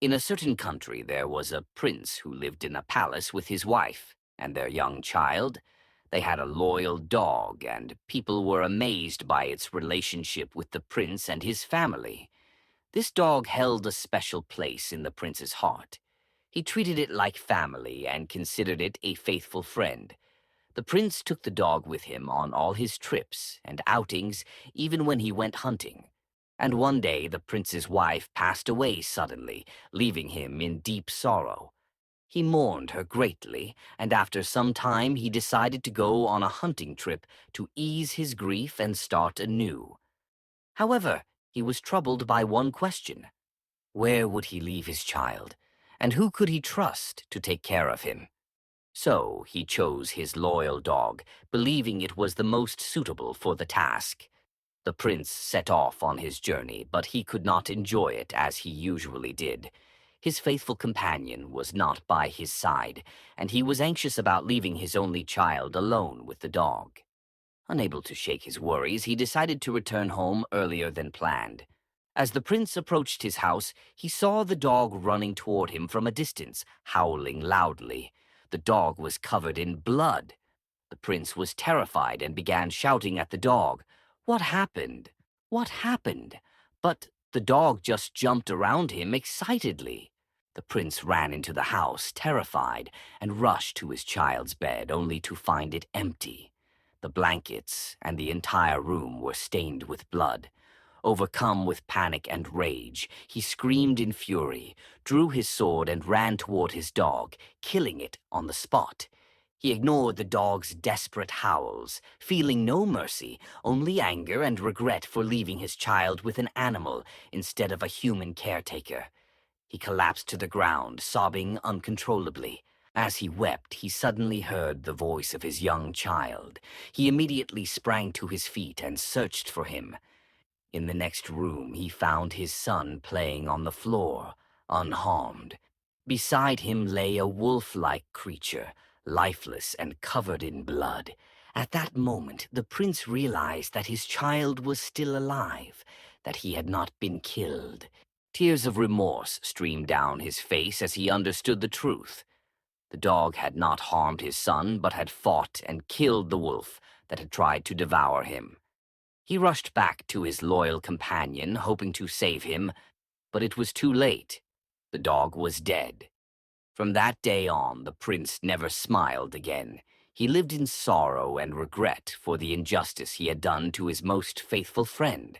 In a certain country, there was a prince who lived in a palace with his wife and their young child. They had a loyal dog, and people were amazed by its relationship with the prince and his family. This dog held a special place in the prince's heart. He treated it like family and considered it a faithful friend. The prince took the dog with him on all his trips and outings, even when he went hunting. And one day the prince's wife passed away suddenly, leaving him in deep sorrow. He mourned her greatly, and after some time he decided to go on a hunting trip to ease his grief and start anew. However, he was troubled by one question. Where would he leave his child, and who could he trust to take care of him? So he chose his loyal dog, believing it was the most suitable for the task. The prince set off on his journey, but he could not enjoy it as he usually did. His faithful companion was not by his side, and he was anxious about leaving his only child alone with the dog. Unable to shake his worries, he decided to return home earlier than planned. As the prince approached his house, he saw the dog running toward him from a distance, howling loudly. The dog was covered in blood. The prince was terrified and began shouting at the dog. What happened? What happened? But the dog just jumped around him excitedly. The prince ran into the house, terrified, and rushed to his child's bed, only to find it empty. The blankets and the entire room were stained with blood. Overcome with panic and rage, he screamed in fury, drew his sword and ran toward his dog, killing it on the spot. He ignored the dog's desperate howls, feeling no mercy, only anger and regret for leaving his child with an animal instead of a human caretaker. He collapsed to the ground, sobbing uncontrollably. As he wept, he suddenly heard the voice of his young child. He immediately sprang to his feet and searched for him. In the next room, he found his son playing on the floor, unharmed. Beside him lay a wolf-like creature, lifeless and covered in blood. At that moment, the prince realized that his child was still alive, that he had not been killed. Tears of remorse streamed down his face as he understood the truth. The dog had not harmed his son, but had fought and killed the wolf that had tried to devour him. He rushed back to his loyal companion, hoping to save him, but it was too late. The dog was dead. From that day on, the prince never smiled again. He lived in sorrow and regret for the injustice he had done to his most faithful friend.